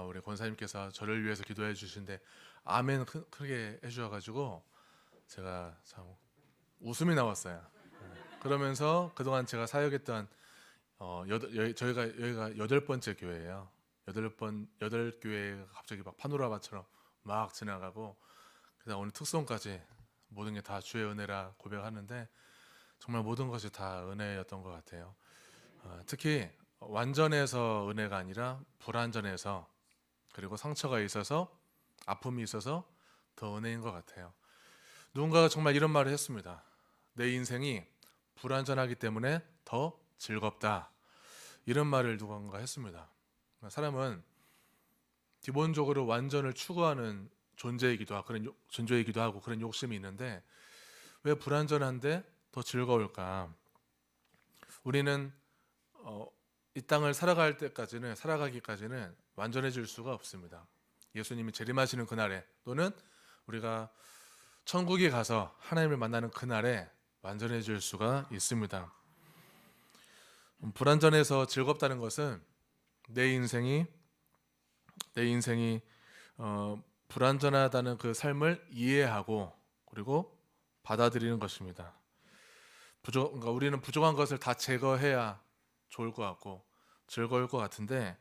우리 권사님께서 저를 위해서 기도해 주신데 아멘 크게 해주셔가지고 제가 참 웃음이 나왔어요. 그러면서 그동안 제가 사역했던 저희가 여기가 8번째 교회예요. 8교회가 갑자기 막 파노라마처럼 막 지나가고, 그다음 오늘 특송까지 모든 게 다 주의 은혜라 고백하는데 정말 모든 것이 다 은혜였던 것 같아요. 특히 완전해서 은혜가 아니라 불완전해서, 그리고 상처가 있어서, 아픔이 있어서 더 은혜인 것 같아요. 누군가가 정말 이런 말을 했습니다. 내 인생이 불완전하기 때문에 더 즐겁다, 이런 말을 누군가 했습니다. 사람은 기본적으로 완전을 추구하는 존재이기도 하고 그런 욕심이 있는데, 왜 불완전한데 더 즐거울까? 우리는 이 땅을 살아가기까지는 완전해질 수가 없습니다. 예수님이 재림하시는 그날에, 또는 우리가 천국에 가서 하나님을 만나는 그날에 완전해질 수가 있습니다. 불완전해서 즐겁다는 것은 내 인생이 불완전하다는 그 삶을 이해하고 그리고 받아들이는 것입니다. 그러니까 우리는 부족한 것을 다 제거해야 좋을 것 같고 즐거울 것 같은데,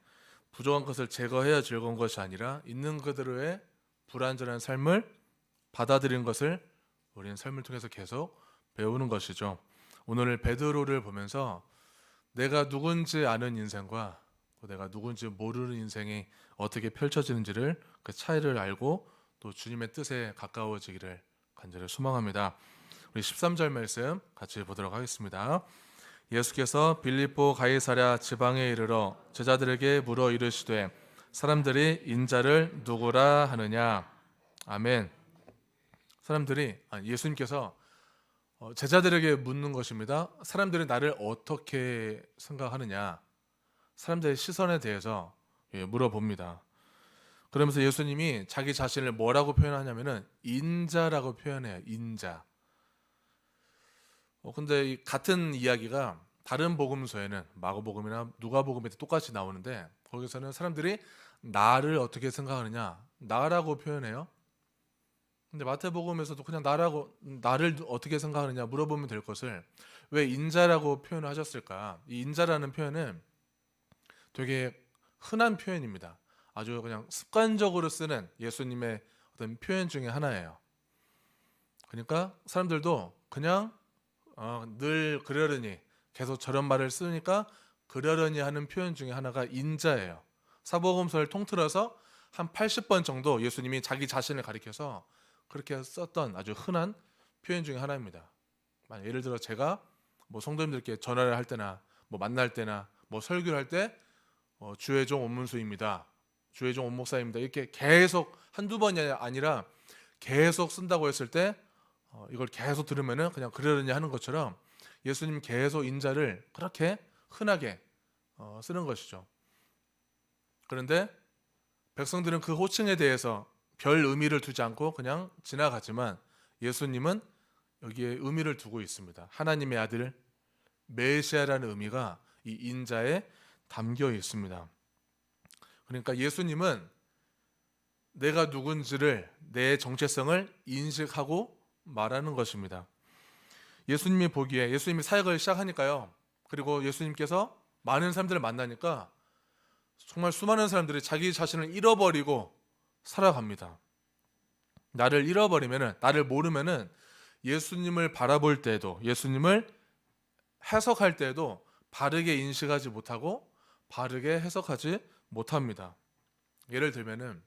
부족한 것을 제거해야 즐거운 것이 아니라 있는 그대로의 불완전한 삶을 받아들이는 것을 우리는 삶을 통해서 계속 배우는 것이죠. 오늘 베드로를 보면서 내가 누군지 아는 인생과 또 내가 누군지 모르는 인생이 어떻게 펼쳐지는지를, 그 차이를 알고 또 주님의 뜻에 가까워지기를 간절히 소망합니다. 우리 13절 말씀 같이 보도록 하겠습니다. 예수께서 빌립보 가이사랴 지방에 이르러 제자들에게 물어 이르시되 사람들이 인자를 누구라 하느냐. 아멘. 예수님께서 제자들에게 묻는 것입니다. 사람들이 나를 어떻게 생각하느냐, 사람들의 시선에 대해서 물어봅니다. 그러면서 예수님이 자기 자신을 뭐라고 표현하냐면은 인자라고 표현해요. 인자. 근데 이 같은 이야기가 다른 복음서에는 마가복음이나 누가복음에도 똑같이 나오는데, 거기서는 사람들이 나를 어떻게 생각하느냐, 나라고 표현해요. 근데 마태복음에서도 그냥 나를 어떻게 생각하느냐 물어보면 될 것을 왜 인자라고 표현을 하셨을까? 이 인자라는 표현은 되게 흔한 표현입니다. 아주 그냥 습관적으로 쓰는 예수님의 어떤 표현 중에 하나예요. 그러니까 사람들도 그냥 늘 그러려니, 계속 저런 말을 쓰니까 그러려니 하는 표현 중에 하나가 인자예요. 사복음서를 통틀어서 한 80번 정도 예수님이 자기 자신을 가리켜서 그렇게 썼던 아주 흔한 표현 중에 하나입니다. 예를 들어 제가 성도님들께 전화를 할 때나 만날 때나 설교를 할 때 주의 종 온문수입니다, 주의 종 온목사입니다, 이렇게 계속 한두 번이 아니라 계속 쓴다고 했을 때 이걸 계속 들으면은 그냥 그러려니 하는 것처럼 예수님 계속 인자를 그렇게 흔하게 쓰는 것이죠. 그런데 백성들은 그 호칭에 대해서 별 의미를 두지 않고 그냥 지나가지만, 예수님은 여기에 의미를 두고 있습니다. 하나님의 아들 메시아라는 의미가 이 인자에 담겨 있습니다. 그러니까 예수님은 내가 누군지를, 내 정체성을 인식하고 말하는 것입니다. 예수님이 보기에, 예수님이 사역을 시작하니까요, 그리고 예수님께서 많은 사람들을 만나니까 정말 수많은 사람들이 자기 자신을 잃어버리고 살아갑니다. 나를 잃어버리면은, 나를 모르면은 예수님을 바라볼 때에도, 예수님을 해석할 때에도 바르게 인식하지 못하고 바르게 해석하지 못합니다. 예를 들면은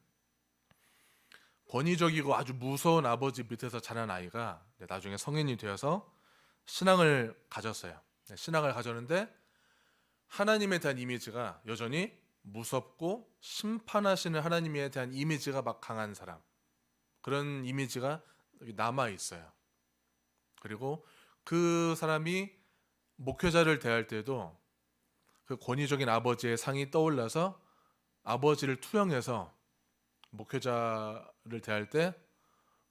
권위적이고 아주 무서운 아버지 밑에서 자란 아이가 나중에 성인이 되어서 신앙을 가졌어요. 신앙을 가졌는데 하나님에 대한 이미지가 여전히 무섭고 심판하시는 하나님에 대한 이미지가 막 강한 사람, 그런 이미지가 남아 있어요. 그리고 그 사람이 목회자를 대할 때도 그 권위적인 아버지의 상이 떠올라서 아버지를 투영해서 목회자를 대할 때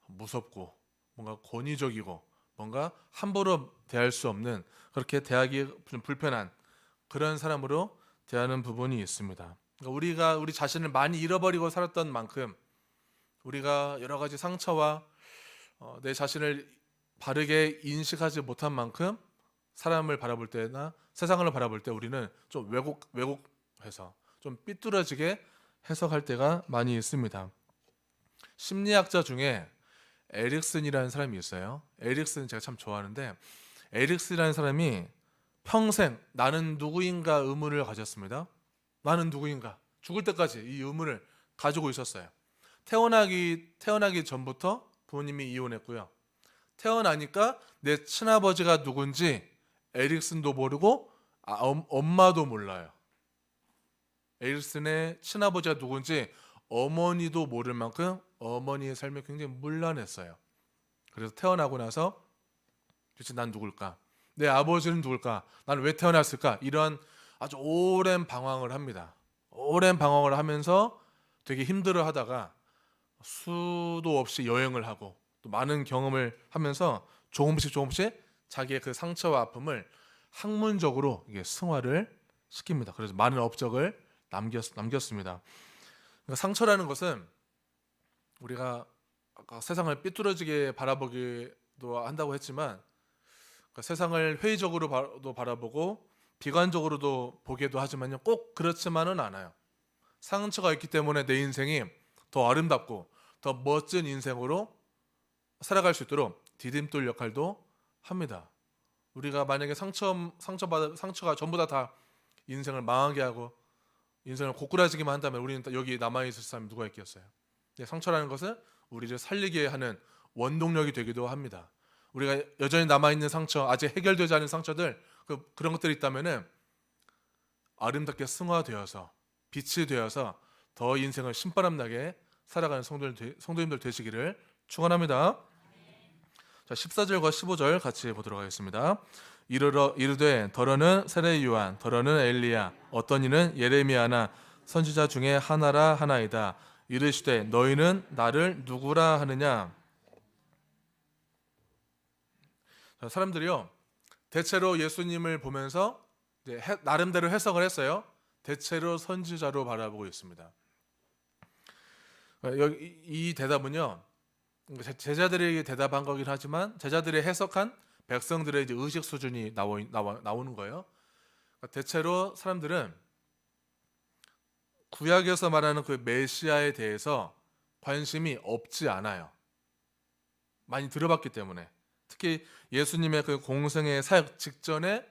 무섭고 뭔가 권위적이고 뭔가 함부로 대할 수 없는, 그렇게 대하기 좀 불편한 그런 사람으로 대하는 부분이 있습니다. 그러니까 우리가 우리 자신을 많이 잃어버리고 살았던 만큼, 우리가 여러 가지 상처와 내 자신을 바르게 인식하지 못한 만큼 사람을 바라볼 때나 세상을 바라볼 때 우리는 좀 왜곡해서 좀 삐뚤어지게 해석할 때가 많이 있습니다. 심리학자 중에 에릭슨이라는 사람이 있어요. 에릭슨 제가 참 좋아하는데, 에릭슨이라는 사람이 평생 나는 누구인가 의문을 가졌습니다. 나는 누구인가? 죽을 때까지 이 의문을 가지고 있었어요. 태어나기 전부터 부모님이 이혼했고요. 태어나니까 내 친아버지가 누군지 에릭슨도 모르고 엄마도 몰라요. 에릭슨의 친아버지가 누군지 어머니도 모를 만큼 어머니의 삶이 굉장히 문란했어요. 그래서 태어나고 나서 도대체 난 누굴까? 내 아버지는 누굴까? 나는 왜 태어났을까? 이런 아주 오랜 방황을 합니다. 오랜 방황을 하면서 되게 힘들어하다가 수도 없이 여행을 하고 또 많은 경험을 하면서 조금씩 자기의 그 상처와 아픔을 학문적으로 이게 승화를 시킵니다. 그래서 많은 업적을 남겼습니다. 그러니까 상처라는 것은 우리가 아까 세상을 삐뚤어지게 바라보기도 한다고 했지만, 그러니까 세상을 회의적으로도 바라보고 비관적으로도 보기도 하지만요, 꼭 그렇지만은 않아요. 상처가 있기 때문에 내 인생이 더 아름답고 더 멋진 인생으로 살아갈 수 있도록 디딤돌 역할도 합니다. 우리가 만약에 상처가 전부 다 인생을 망하게 하고 인생을 고꾸라지기만 한다면 우리는 여기 남아있을 사람이 누가 있겠어요? 상처라는 것은 우리를 살리게 하는 원동력이 되기도 합니다. 우리가 여전히 남아있는 상처, 아직 해결되지 않은 상처들, 그런 것들이 있다면 아름답게 승화되어서 빛이 되어서 더 인생을 신바람나게 살아가는 성도님들 되시기를 축원합니다. 자, 14절과 15절 같이 보도록 하겠습니다. 이르되 더러는 세례 요한, 더러는 엘리야, 어떤 이는 예레미야나 선지자 중에 하나라 하나이다. 이르시되 너희는 나를 누구라 하느냐? 자, 사람들이요, 대체로 예수님을 보면서 나름대로 해석을 했어요. 대체로 선지자로 바라보고 있습니다. 이 대답은요, 제자들에게 대답한 거긴 하지만 제자들이 해석한 백성들의 이제 의식 수준이 나오는 거예요. 대체로 사람들은 구약에서 말하는 그 메시아에 대해서 관심이 없지 않아요. 많이 들어봤기 때문에. 특히 예수님의 그 공생의 사역 직전에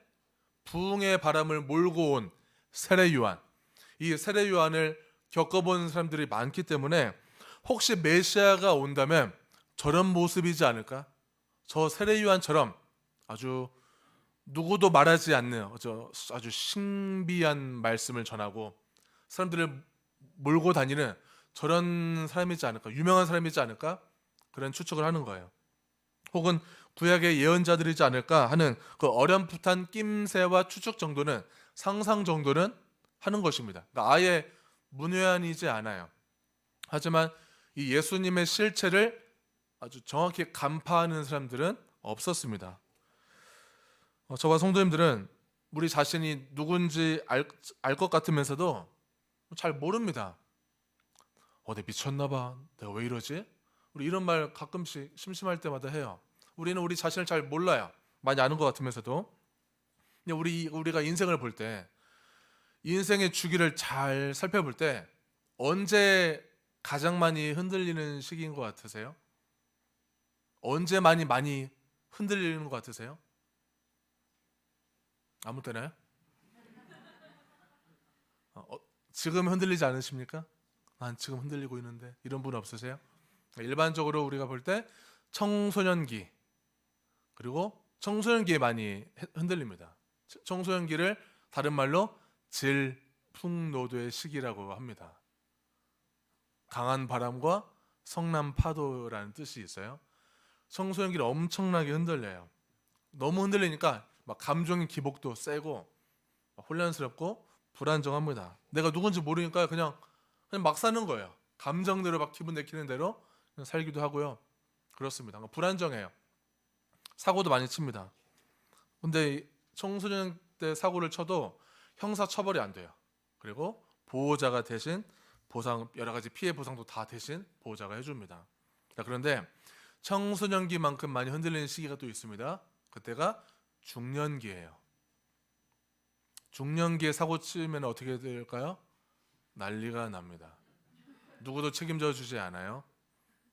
부흥의 바람을 몰고 온 세례 요한, 이 세례 요한을 겪어본 사람들이 많기 때문에 혹시 메시아가 온다면 저런 모습이지 않을까? 저 세례 요한처럼 아주 누구도 말하지 않는 아주 신비한 말씀을 전하고 사람들을 몰고 다니는 저런 사람이지 않을까? 유명한 사람이지 않을까? 그런 추측을 하는 거예요. 혹은 구약의 예언자들이지 않을까 하는 그 어렴풋한 낌새와 추측 정도는, 상상 정도는 하는 것입니다. 그러니까 아예 문외한이지 않아요. 하지만 이 예수님의 실체를 아주 정확히 간파하는 사람들은 없었습니다. 저와 성도님들은 우리 자신이 누군지 알 것 같으면서도 잘 모릅니다. 내가 미쳤나 봐. 내가 왜 이러지? 우리 이런 말 가끔씩 심심할 때마다 해요. 우리는 우리 자신을 잘 몰라요. 많이 아는 것 같으면서도. 근데 우리가 인생을 볼 때, 인생의 주기를 잘 살펴볼 때 언제 가장 많이 흔들리는 시기인 것 같으세요? 언제 많이 흔들리는 것 같으세요? 아무 때나요? 지금 흔들리지 않으십니까? 난 지금 흔들리고 있는데, 이런 분 없으세요? 일반적으로 우리가 볼 때 청소년기, 그리고 청소년기에 많이 흔들립니다. 청소년기를 다른 말로 질풍노도의 시기라고 합니다. 강한 바람과 성난 파도라는 뜻이 있어요. 청소년기를 엄청나게 흔들려요. 너무 흔들리니까 막 감정의 기복도 세고 혼란스럽고 불안정합니다. 내가 누군지 모르니까 그냥 막 사는 거예요. 감정대로 막 기분 내키는 대로 그냥 살기도 하고요. 그렇습니다. 불안정해요. 사고도 많이 칩니다. 근데 청소년 때 사고를 쳐도 형사 처벌이 안 돼요. 그리고 보호자가 대신 보상, 여러 가지 피해 보상도 다 대신 보호자가 해줍니다. 자, 그런데 청소년기만큼 많이 흔들리는 시기가 또 있습니다. 그때가 중년기예요. 중년기에 사고 치면 어떻게 될까요? 난리가 납니다. 누구도 책임져 주지 않아요.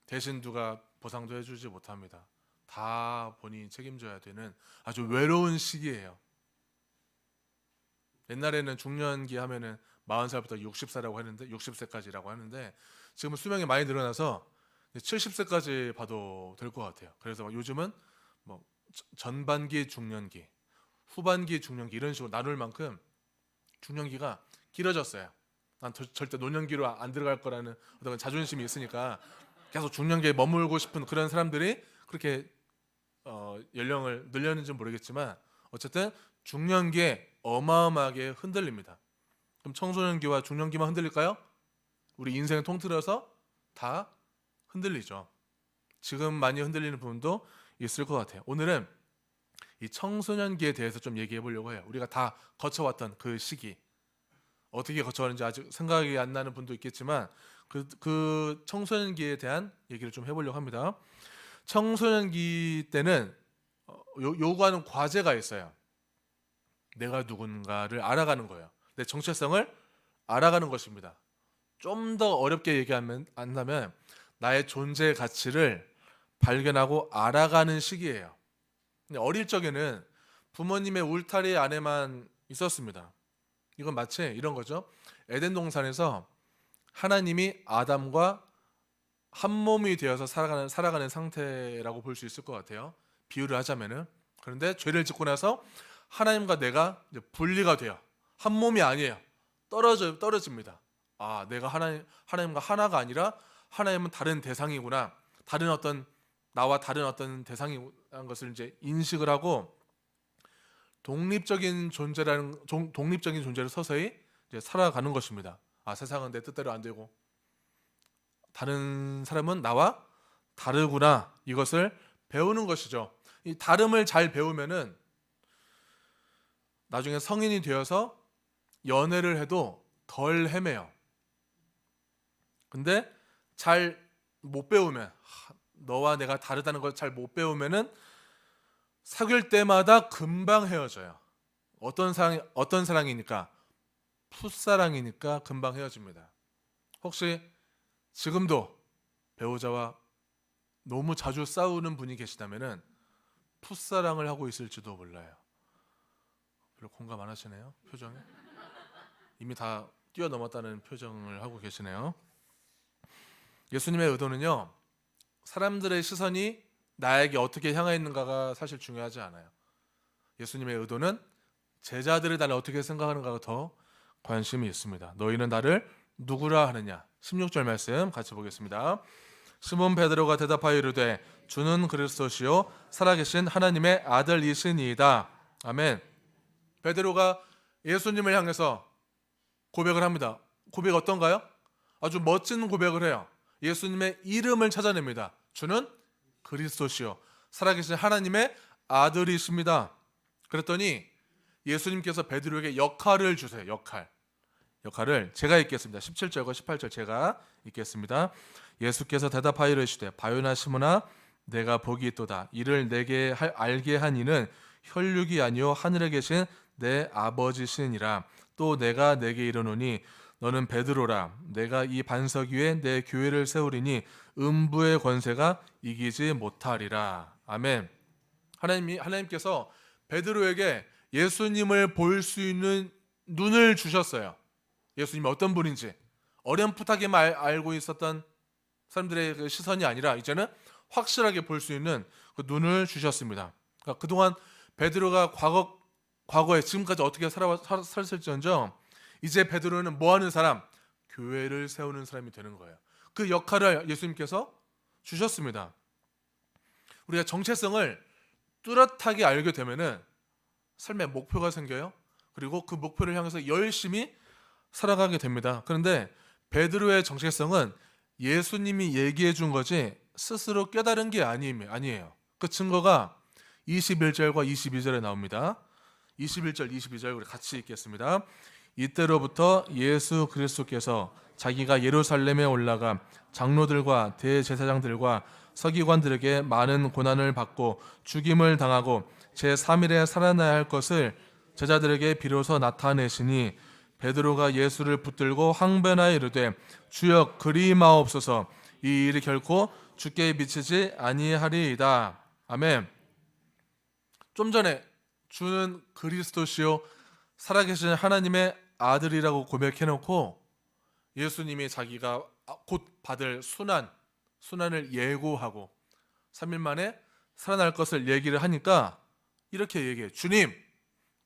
대신 누가 보상도 해주지 못합니다. 다 본인이 책임져야 되는 아주 외로운 시기예요. 옛날에는 중년기 하면은 40살부터 60살이라고 했는데 60세까지라고 하는데 지금은 수명이 많이 늘어나서 70세까지 봐도 될 것 같아요. 그래서 요즘은 뭐 전반기 중년기, 후반기 중년기 이런 식으로 나눌 만큼 중년기가 길어졌어요. 난 절대 노년기로 안 들어갈 거라는 어떤 자존심이 있으니까 계속 중년기에 머물고 싶은 그런 사람들이 그렇게 연령을 늘렸는지 모르겠지만 어쨌든 중년기에 어마어마하게 흔들립니다. 그럼 청소년기와 중년기만 흔들릴까요? 우리 인생을 통틀어서 다 흔들리죠. 지금 많이 흔들리는 부분도 있을 것 같아요. 오늘은 이 청소년기에 대해서 좀 얘기해 보려고 해요. 우리가 다 거쳐왔던 그 시기, 어떻게 거쳐왔는지 아직 생각이 안 나는 분도 있겠지만 그 청소년기에 대한 얘기를 좀 해보려고 합니다. 청소년기 때는 요구하는 과제가 있어요. 내가 누군가를 알아가는 거예요. 내 정체성을 알아가는 것입니다. 좀 더 어렵게 얘기한다면 나의 존재 가치를 발견하고 알아가는 시기예요. 근데 어릴 적에는 부모님의 울타리 안에만 있었습니다. 이건 마치 이런 거죠. 에덴 동산에서 하나님이 아담과 한 몸이 되어서 살아가는 상태라고 볼 수 있을 것 같아요. 비유를 하자면은. 그런데 죄를 짓고 나서 하나님과 내가 이제 분리가 돼요. 한 몸이 아니에요. 떨어집니다. 아, 내가 하나님과 하나가 아니라 하나님은 다른 대상이구나. 나와 다른 어떤 대상이라는 것을 이제 인식을 하고 독립적인 존재로 서서히 이제 살아가는 것입니다. 아, 세상은 내 뜻대로 안 되고 다른 사람은 나와 다르구나. 이것을 배우는 것이죠. 이 다름을 잘 배우면은 나중에 성인이 되어서 연애를 해도 덜 헤매요. 근데 잘 못 배우면, 너와 내가 다르다는 걸 잘 못 배우면은 사귈 때마다 금방 헤어져요. 어떤 사랑이니까? 풋사랑이니까 금방 헤어집니다. 혹시 지금도 배우자와 너무 자주 싸우는 분이 계시다면은 풋사랑을 하고 있을지도 몰라요. 별로 공감 안 하시네요, 표정에. 이미 다 뛰어넘었다는 표정을 하고 계시네요. 예수님의 의도는요, 사람들의 시선이 나에게 어떻게 향해 있는가가 사실 중요하지 않아요. 예수님의 의도는 제자들이 나를 어떻게 생각하는가가 더 관심이 있습니다. 너희는 나를 누구라 하느냐. 16절 말씀 같이 보겠습니다. 시몬 베드로가 대답하여 이르되 주는 그리스도시요 살아계신 하나님의 아들이시니이다. 아멘. 베드로가 예수님을 향해서 고백을 합니다. 고백 어떤가요? 아주 멋진 고백을 해요. 예수님의 이름을 찾아냅니다. 주는 그리스도시요 살아계신 하나님의 아들이십니다. 그랬더니 예수님께서 베드로에게 역할을 주세요. 역할을 제가 읽겠습니다. 17절과 18절 제가 읽겠습니다. 예수께서 대답하여 이르시되 바요나 시몬아 내가 복이 있도다. 이를 내게 알게 한 이는 혈육이 아니요 하늘에 계신 내 아버지시니라. 또 내가 내게 이르노니 너는 베드로라. 내가 이 반석 위에 내 교회를 세우리니 음부의 권세가 이기지 못하리라. 아멘. 하나님께서 베드로에게 예수님을 볼 수 있는 눈을 주셨어요. 예수님이 어떤 분인지 어렴풋하게만 알고 있었던 사람들의 그 시선이 아니라 이제는 확실하게 볼 수 있는 그 눈을 주셨습니다. 그러니까 그동안 베드로가 과거에 지금까지 어떻게 살았을지언정 이제 베드로는 뭐하는 사람? 교회를 세우는 사람이 되는 거예요. 그 역할을 예수님께서 주셨습니다. 우리가 정체성을 뚜렷하게 알게 되면은 삶의 목표가 생겨요. 그리고 그 목표를 향해서 열심히 살아가게 됩니다. 그런데 베드로의 정체성은 예수님이 얘기해 준 거지 스스로 깨달은 게 아니에요. 그 증거가 21절과 22절에 나옵니다. 21절, 22절 우리 같이 읽겠습니다. 이때로부터 예수 그리스도께서 자기가 예루살렘에 올라가 장로들과 대제사장들과 서기관들에게 많은 고난을 받고 죽임을 당하고 제3일에 살아나야 할 것을 제자들에게 비로소 나타내시니 베드로가 예수를 붙들고 항변하여 이르되 주여 그리 마옵소서 이 일이 결코 주께 미치지 아니하리이다. 아멘. 좀 전에 주는 그리스도시요 살아계신 하나님의 아들이라고 고백해놓고 예수님이 자기가 곧 받을 순환을 예고하고 3일 만에 살아날 것을 얘기를 하니까 이렇게 얘기해. 주님,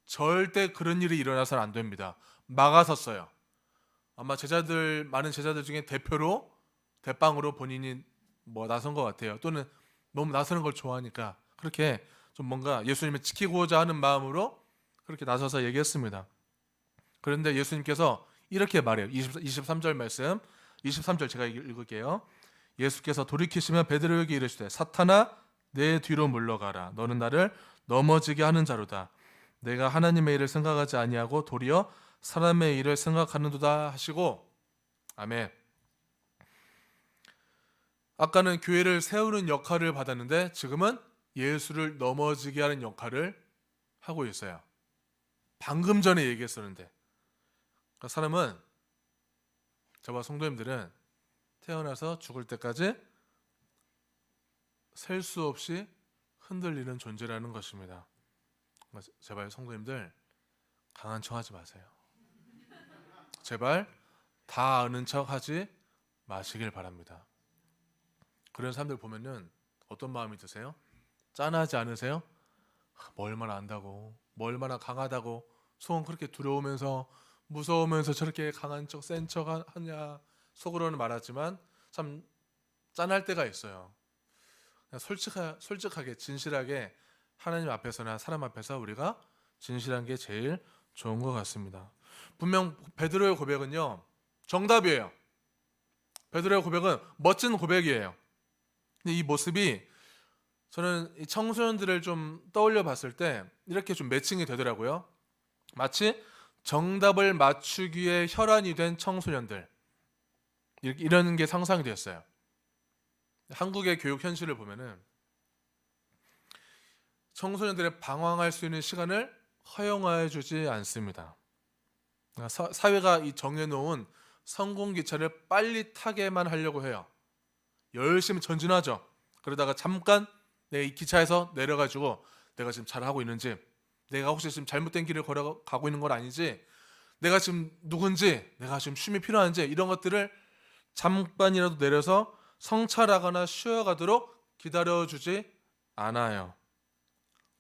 절대 그런 일이 일어나서는 안 됩니다. 막아섰어요. 아마 많은 제자들 중에 대빵으로 본인이 나선 것 같아요. 또는 너무 나서는 걸 좋아하니까 그렇게 좀 뭔가 예수님을 지키고자 하는 마음으로 그렇게 나서서 얘기했습니다. 그런데 예수님께서 이렇게 말해요. 23절 말씀, 23절 제가 읽을게요. 예수께서 돌이키시며 베드로에게 이르시되 사탄아 내 뒤로 물러가라. 너는 나를 넘어지게 하는 자로다. 내가 하나님의 일을 생각하지 아니하고 도리어 사람의 일을 생각하는도다 하시고. 아멘. 아까는 교회를 세우는 역할을 받았는데 지금은 예수를 넘어지게 하는 역할을 하고 있어요. 방금 전에 얘기했었는데 그러니까 사람은, 저와 성도님들은 태어나서 죽을 때까지 셀 수 없이 흔들리는 존재라는 것입니다. 제발 성도님들 강한 척 하지 마세요. 제발 다 아는 척 하지 마시길 바랍니다. 그런 사람들 보면은 어떤 마음이 드세요? 짠하지 않으세요? 뭐 얼마나 안다고, 뭐 얼마나 강하다고, 속은 그렇게 두려우면서 무서우면서 저렇게 강한 척, 센 척 하냐, 속으로는 말하지만 참 짠할 때가 있어요. 그냥 솔직하게 진실하게 하나님 앞에서나 사람 앞에서 우리가 진실한 게 제일 좋은 것 같습니다. 분명 베드로의 고백은요 정답이에요. 베드로의 고백은 멋진 고백이에요. 근데 이 모습이 저는 이 청소년들을 좀 떠올려 봤을 때 이렇게 좀 매칭이 되더라고요. 마치 정답을 맞추기에 혈안이 된 청소년들, 이런 게 상상이 되었어요. 한국의 교육 현실을 보면은 청소년들의 방황할 수 있는 시간을 허용해 주지 않습니다. 사회가 이 정해놓은 성공 기차를 빨리 타게만 하려고 해요. 열심히 전진하죠. 그러다가 잠깐 이 기차에서 내려가지고 내가 지금 잘하고 있는지, 내가 혹시 지금 잘못된 길을 걸어가고 있는 건 아니지, 내가 지금 누군지, 내가 지금 쉼이 필요한지, 이런 것들을 잠깐이라도 내려서 성찰하거나 쉬어가도록 기다려주지 않아요.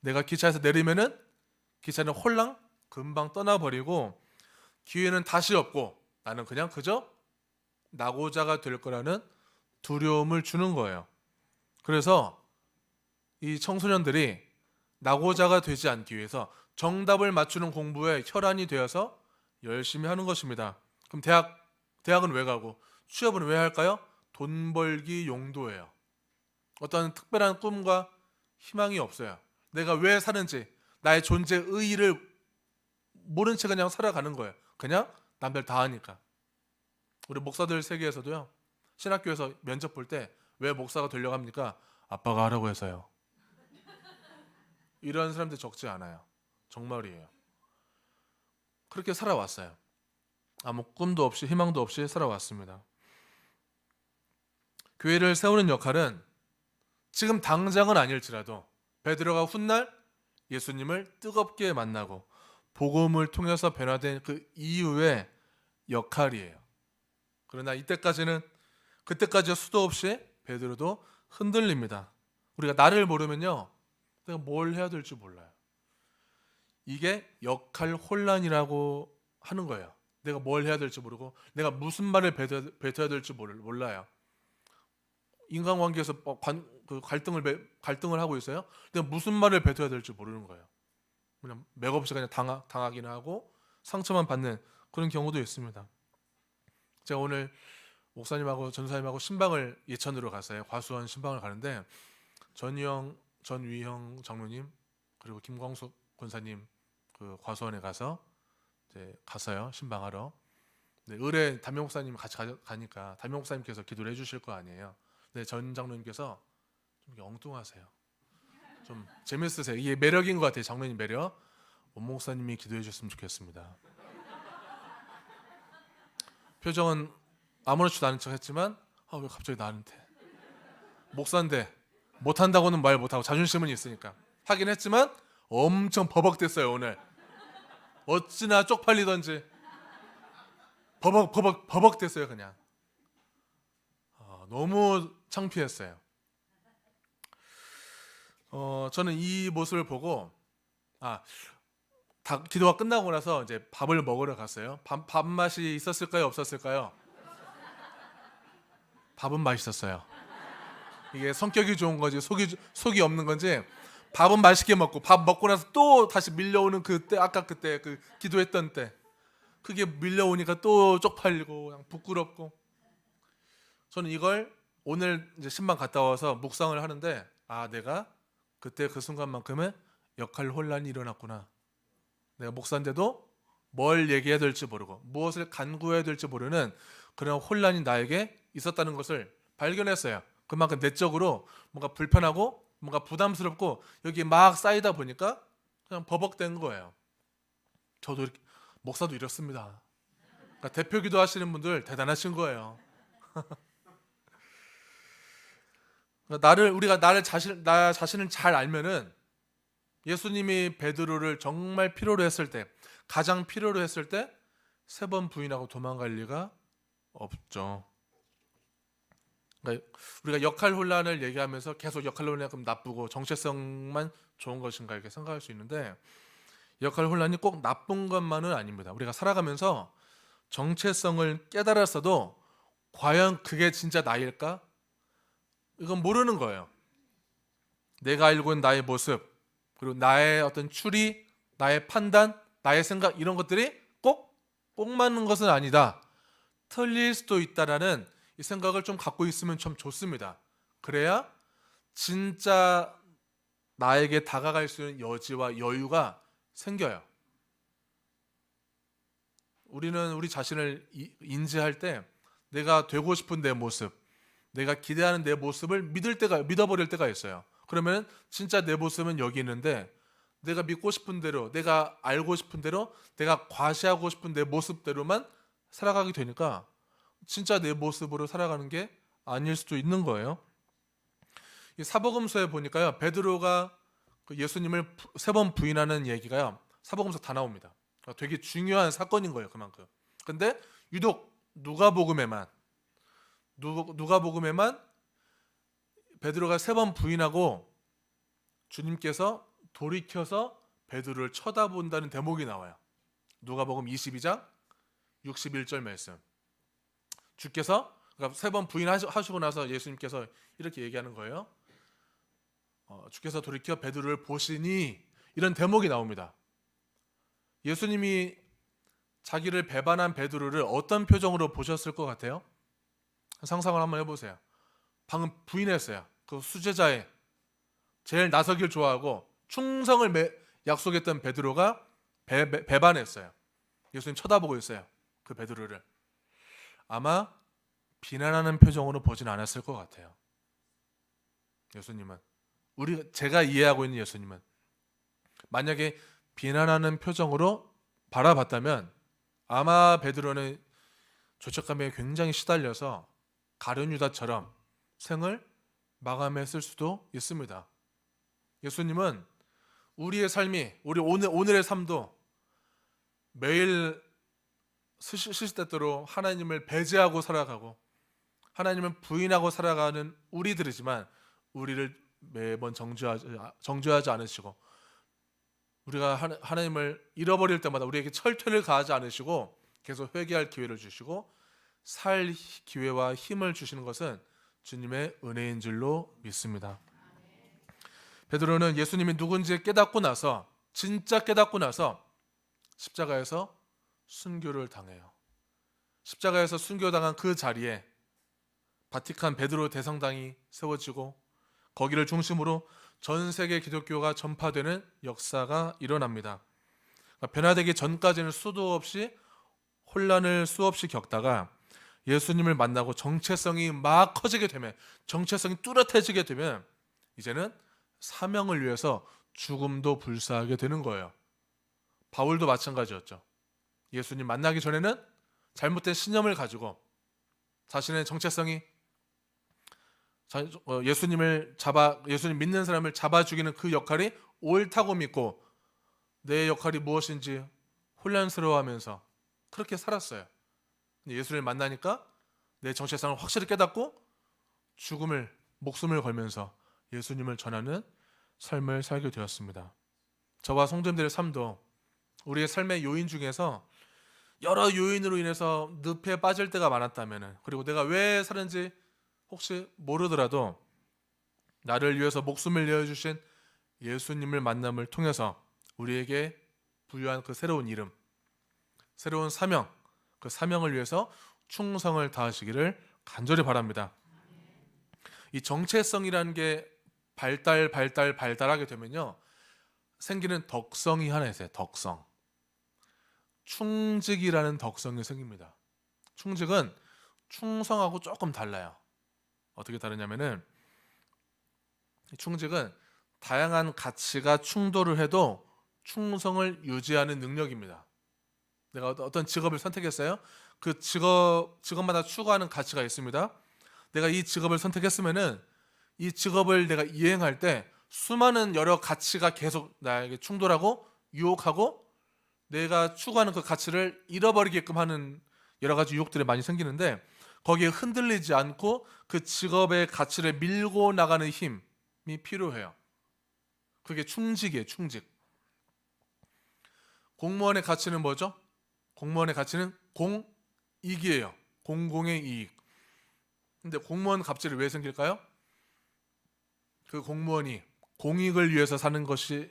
내가 기차에서 내리면은 기차는 홀랑 금방 떠나버리고 기회는 다시 없고 나는 그냥 그저 낙오자가 될 거라는 두려움을 주는 거예요. 그래서 이 청소년들이 낙오자가 되지 않기 위해서 정답을 맞추는 공부에 혈안이 되어서 열심히 하는 것입니다. 그럼 대학은 왜 가고 취업은 왜 할까요? 돈 벌기 용도예요. 어떤 특별한 꿈과 희망이 없어요. 내가 왜 사는지, 나의 존재 의의를 모른 채 그냥 살아가는 거예요. 그냥 남들 다 하니까. 우리 목사들 세계에서도요, 신학교에서 면접 볼 때 왜 목사가 되려고 합니까? 아빠가 하라고 해서요. 이런 사람들 적지 않아요. 정말이에요. 그렇게 살아왔어요. 아무 꿈도 없이 희망도 없이 살아왔습니다. 교회를 세우는 역할은 지금 당장은 아닐지라도 베드로가 훗날 예수님을 뜨겁게 만나고 복음을 통해서 변화된 그 이후의 역할이에요. 그러나 그때까지 수도 없이 베드로도 흔들립니다. 우리가 나를 모르면요, 내가 뭘 해야 될지 몰라요. 이게 역할 혼란이라고 하는 거예요. 내가 뭘 해야 될지 모르고 내가 무슨 말을 뱉어야 될지 몰라요. 인간관계에서 갈등을 하고 있어요. 내가 무슨 말을 뱉어야 될지 모르는 거예요. 그냥 맥없이 그냥 당하기는 하고 상처만 받는 그런 경우도 있습니다. 제가 오늘 목사님하고 전사님하고 신방을 예천으로 갔어요. 과수원 신방을 가는데 전위형 장로님 그리고 김광숙 권사님 그 과수원에 가서 이제 갔어요. 신방하러. 네, 을에 담임 목사님이 같이 가니까 담임 목사님께서 기도를 해주실 거 아니에요. 네, 전 장로님께서 좀 엉뚱하세요. 좀 재밌으세요. 이게 매력인 것 같아요. 장로님 매력. 원 목사님이 기도해 주셨으면 좋겠습니다. 표정은 아무렇지도 않은 척 했지만 왜 갑자기 나한테 목사인데 못한다고는 말 못하고 자존심은 있으니까 하긴 했지만 엄청 버벅댔어요. 오늘 어찌나 쪽팔리던지 버벅댔어요. 그냥 너무 창피했어요. 저는 이 모습을 보고 다 기도가 끝나고 나서 이제 밥을 먹으러 갔어요. 밥 맛이 있었을까요? 없었을까요? 밥은 맛있었어요. 이게 성격이 좋은 건지 속이 없는 건지 밥은 맛있게 먹고 밥 먹고 나서 또 다시 밀려오는 그때 아까 그때 그 기도했던 때 그게 밀려오니까 또 쪽팔리고 그냥 부끄럽고 저는 이걸 오늘 이제 신방 갔다 와서 묵상을 하는데 내가 그때 그 순간만큼은 역할 혼란이 일어났구나. 내가 목사인데도 뭘 얘기해야 될지 모르고 무엇을 간구해야 될지 모르는 그런 혼란이 나에게 있었다는 것을 발견했어요. 그만큼 내적으로 뭔가 불편하고 뭔가 부담스럽고 여기 막 쌓이다 보니까 그냥 버벅된 거예요. 저도 이렇게, 목사도 이렇습니다. 그러니까 대표 기도하시는 분들 대단하신 거예요. 우리가 나 자신을 잘 알면은 예수님이 베드로를 정말 필요로 했을 때, 가장 필요로 했을 때 3번 부인하고 도망갈 리가 없죠. 그러니까 우리가 역할 혼란을 얘기하면서 계속 역할 혼란이 그럼 나쁘고 정체성만 좋은 것인가 이렇게 생각할 수 있는데 역할 혼란이 꼭 나쁜 것만은 아닙니다. 우리가 살아가면서 정체성을 깨달았어도 과연 그게 진짜 나일까? 이건 모르는 거예요. 내가 알고 있는 나의 모습 그리고 나의 어떤 추리, 나의 판단, 나의 생각 이런 것들이 꼭 맞는 것은 아니다. 틀릴 수도 있다라는 이 생각을 좀 갖고 있으면 참 좋습니다. 그래야 진짜 나에게 다가갈 수 있는 여지와 여유가 생겨요. 우리는 우리 자신을 인지할 때 내가 되고 싶은 내 모습, 내가 기대하는 내 모습을 믿어버릴 때가 있어요. 그러면 진짜 내 모습은 여기 있는데 내가 믿고 싶은 대로, 내가 알고 싶은 대로, 내가 과시하고 싶은 내 모습대로만 살아가게 되니까 진짜 내 모습으로 살아가는 게 아닐 수도 있는 거예요. 이 사복음서에 보니까요, 베드로가 예수님을 3번 부인하는 얘기가요, 사복음서 다 나옵니다. 되게 중요한 사건인 거예요, 그만큼. 근데 유독 누가복음에만 베드로가 3번 부인하고 주님께서 돌이켜서 베드로를 쳐다본다는 대목이 나와요. 누가복음 22장 61절 말씀. 주께서 그러니까 3번 부인하시고 나서 예수님께서 이렇게 얘기하는 거예요. 주께서 돌이켜 베드로를 보시니 이런 대목이 나옵니다. 예수님이 자기를 배반한 베드로를 어떤 표정으로 보셨을 것 같아요? 상상을 한번 해보세요. 방금 부인했어요. 그 수제자의 제일 나서길 좋아하고 충성을 약속했던 베드로가 배반했어요. 예수님 쳐다보고 있어요. 그 베드로를. 아마 비난하는 표정으로 보진 않았을 것 같아요. 예수님은 제가 이해하고 있는 예수님은 만약에 비난하는 표정으로 바라봤다면 아마 베드로는 죄책감에 굉장히 시달려서 가룟 유다처럼 생을 마감했을 수도 있습니다. 예수님은 우리의 삶이 우리 오늘의 삶도 매일 시시때때로 하나님을 배제하고 살아가고 하나님을 부인하고 살아가는 우리들이지만 우리를 매번 정죄하지 않으시고 우리가 하나님을 잃어버릴 때마다 우리에게 철퇴를 가하지 않으시고 계속 회개할 기회를 주시고 살 기회와 힘을 주시는 것은 주님의 은혜인 줄로 믿습니다. 베드로는 예수님이 누군지 진짜 깨닫고 나서 십자가에서 순교를 당해요. 십자가에서 순교당한 그 자리에 바티칸 베드로 대성당이 세워지고 거기를 중심으로 전 세계 기독교가 전파되는 역사가 일어납니다. 그러니까 변화되기 전까지는 수도 없이 혼란을 수없이 겪다가 예수님을 만나고 정체성이 막 커지게 되면, 정체성이 뚜렷해지게 되면 이제는 사명을 위해서 죽음도 불사하게 되는 거예요. 바울도 마찬가지였죠. 예수님 만나기 전에는 잘못된 신념을 가지고 자신의 정체성이 예수님 믿는 사람을 잡아 죽이는 그 역할이 옳다고 믿고 내 역할이 무엇인지 혼란스러워하면서 그렇게 살았어요. 근데 예수를 만나니까 내 정체성을 확실히 깨닫고 목숨을 걸면서 예수님을 전하는 삶을 살게 되었습니다. 저와 성도님들의 삶도 우리의 삶의 요인 중에서 여러 요인으로 인해서 늪에 빠질 때가 많았다면, 그리고 내가 왜 사는지 혹시 모르더라도 나를 위해서 목숨을 내어주신 예수님을 만남을 통해서 우리에게 부여한 그 새로운 이름, 새로운 사명, 그 사명을 위해서 충성을 다하시기를 간절히 바랍니다. 이 정체성이라는 게 발달하게 되면요, 생기는 덕성이 하나 있어요. 덕성. 충직이라는 덕성이 생깁니다. 충직은 충성하고 조금 달라요. 어떻게 다르냐면은, 충직은 다양한 가치가 충돌을 해도 충성을 유지하는 능력입니다. 내가 어떤 직업을 선택했어요. 그 직업마다 추구하는 가치가 있습니다. 내가 이 직업을 선택했으면은 이 직업을 내가 이행할 때 수많은 여러 가치가 계속 나에게 충돌하고 유혹하고 내가 추구하는 그 가치를 잃어버리게끔 하는 여러 가지 유혹들이 많이 생기는데, 거기에 흔들리지 않고 그 직업의 가치를 밀고 나가는 힘이 필요해요. 그게 충직이에요. 충직. 공무원의 가치는 뭐죠? 공무원의 가치는 공익이에요. 공공의 이익. 근데 공무원 갑질이 왜 생길까요? 그 공무원이 공익을 위해서 사는 것이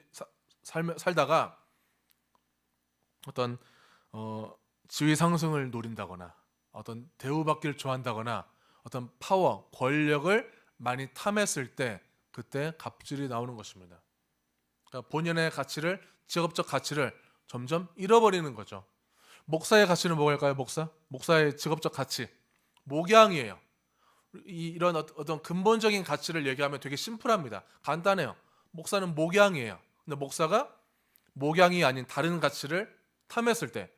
살다가 어떤 지위 상승을 노린다거나 어떤 대우받기를 좋아한다거나 어떤 파워, 권력을 많이 탐했을 때 그때 갑질이 나오는 것입니다. 그러니까 본연의 가치를, 직업적 가치를 점점 잃어버리는 거죠. 목사의 가치는 뭐일까요? 목사의 직업적 가치, 목양이에요. 이런 어떤 근본적인 가치를 얘기하면 되게 심플합니다. 간단해요. 목사는 목양이에요. 근데 목사가 목양이 아닌 다른 가치를 탐했을 때,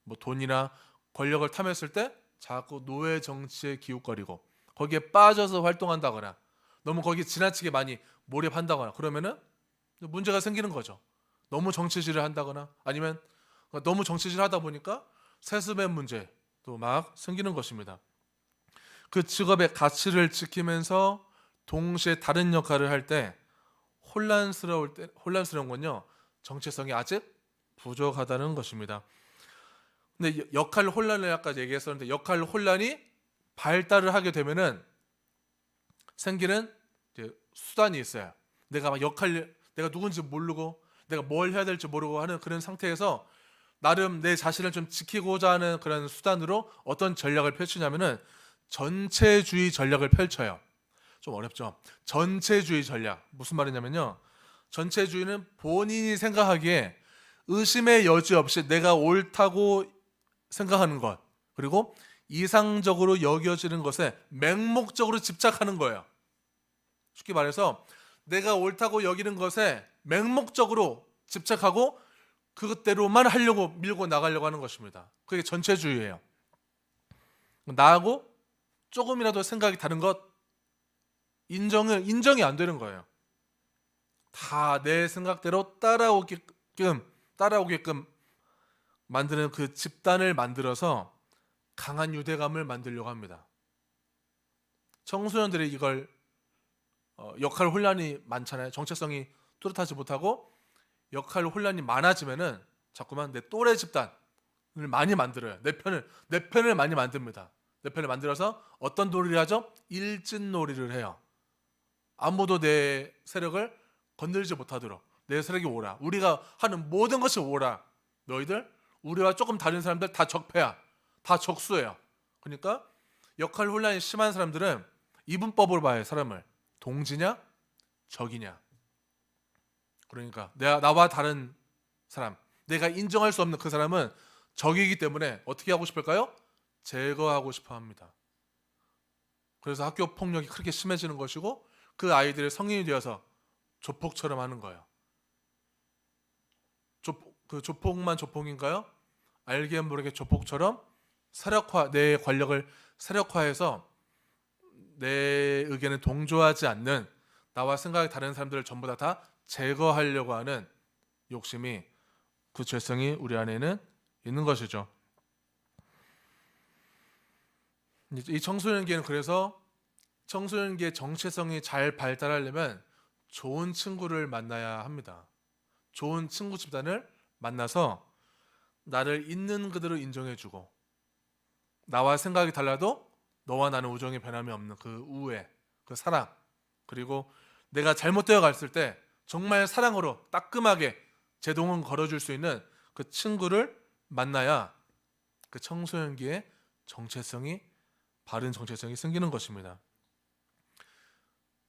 뭐 돈이나 권력을 탐했을 때 자꾸 노예 정치에 기웃거리고 거기에 빠져서 활동한다거나 너무 거기에 지나치게 많이 몰입한다거나 그러면은 문제가 생기는 거죠. 너무 정치질을 한다거나 아니면 너무 정치질을 하다 보니까 세습의 문제도 막 생기는 것입니다. 그 직업의 가치를 지키면서 동시에 다른 역할을 할 때 혼란스러운 건요, 정체성이 아직 부족하다는 것입니다. 근데 역할 혼란을 아까 얘기했었는데, 역할 혼란이 발달을 하게 되면은 생기는 수단이 있어요. 내가 누군지 모르고 내가 뭘 해야 될지 모르고 하는 그런 상태에서 나름 내 자신을 좀 지키고자 하는 그런 수단으로 어떤 전략을 펼치냐면은 전체주의 전략을 펼쳐요. 좀 어렵죠? 전체주의 전략. 무슨 말이냐면요, 전체주의는 본인이 생각하기에 의심의 여지 없이 내가 옳다고 생각하는 것, 그리고 이상적으로 여겨지는 것에 맹목적으로 집착하는 거예요. 쉽게 말해서 내가 옳다고 여기는 것에 맹목적으로 집착하고 그것대로만 하려고 밀고 나가려고 하는 것입니다. 그게 전체주의예요. 나하고 조금이라도 생각이 다른 것 인정이 안 되는 거예요. 다 내 생각대로 따라오게끔 만드는 그 집단을 만들어서 강한 유대감을 만들려고 합니다. 청소년들이 이걸 역할 혼란이 많잖아요. 정체성이 뚜렷하지 못하고 역할 혼란이 많아지면은 자꾸만 내 또래 집단을 많이 만들어요. 내 편을 많이 만듭니다. 내 편을 만들어서 어떤 놀이를 하죠? 일진놀이를 해요. 아무도 내 세력을 건들지 못하도록 내 세력이 오라. 우리가 하는 모든 것이 오라. 너희들 우리와 조금 다른 사람들 다 적폐야. 다 적수예요. 그러니까 역할 혼란이 심한 사람들은 이분법으로 봐요. 사람을 동지냐 적이냐. 그러니까 나와 다른 사람, 내가 인정할 수 없는 그 사람은 적이기 때문에 어떻게 하고 싶을까요? 제거하고 싶어 합니다. 그래서 학교 폭력이 그렇게 심해지는 것이고 그 아이들이 성인이 되어서 조폭처럼 하는 거예요. 그 조폭만 조폭인가요? 알게 모르게 조폭처럼 내 권력을 세력화해서 내 의견에 동조하지 않는 나와 생각이 다른 사람들을 전부 다 제거하려고 하는 욕심이 그 죄성이 우리 안에는 있는 것이죠. 이 청소년기는 그래서 청소년기의 정체성이 잘 발달하려면 좋은 친구를 만나야 합니다. 좋은 친구 집단을 만나서 나를 있는 그대로 인정해주고 나와 생각이 달라도 너와 나는 우정이 변함이 없는 그 우애, 그 사랑, 그리고 내가 잘못되어 갔을 때 정말 사랑으로 따끔하게 제동은 걸어줄 수 있는 그 친구를 만나야 그 청소년기의 바른 정체성이 생기는 것입니다.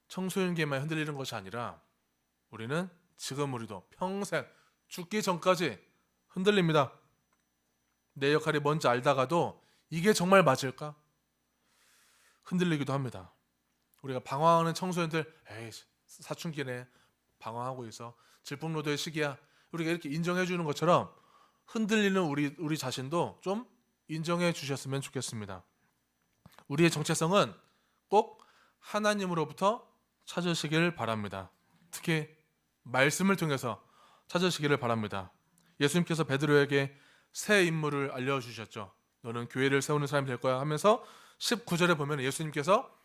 청소년기에만 흔들리는 것이 아니라 우리는 지금 우리도 평생 죽기 전까지 흔들립니다. 내 역할이 뭔지 알다가도 이게 정말 맞을까? 흔들리기도 합니다. 우리가 방황하는 청소년들, 에이 사춘기네, 방황하고 있어, 질풍노도의 시기야, 우리가 이렇게 인정해 주는 것처럼 흔들리는 우리 자신도 좀 인정해 주셨으면 좋겠습니다. 우리의 정체성은 꼭 하나님으로부터 찾으시길 바랍니다. 특히 말씀을 통해서 찾으시기를 바랍니다. 예수님께서 베드로에게 새 임무를 알려주셨죠. 너는 교회를 세우는 사람이 될 거야 하면서 19절에 보면 예수님께서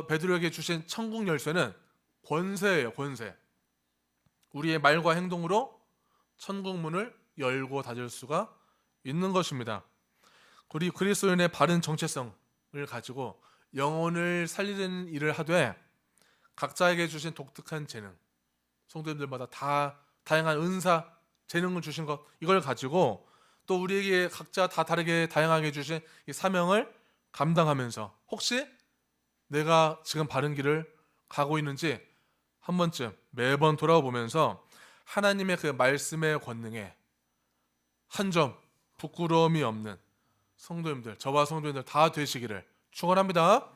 베드로에게 주신 천국 열쇠는 권세예요. 권세. 우리의 말과 행동으로 천국 문을 열고 닫을 수가 있는 것입니다. 우리 그리스도인의 바른 정체성을 가지고 영혼을 살리는 일을 하되 각자에게 주신 독특한 재능, 성도님들마다 다 다양한 은사, 재능을 주신 것, 이걸 가지고 또 우리에게 각자 다 다르게 다양하게 주신 이 사명을 감당하면서 혹시 내가 지금 바른 길을 가고 있는지 한 번쯤 매번 돌아보면서 하나님의 그 말씀의 권능에 한 점 부끄러움이 없는 성도님들, 저와 성도님들 다 되시기를 축원합니다.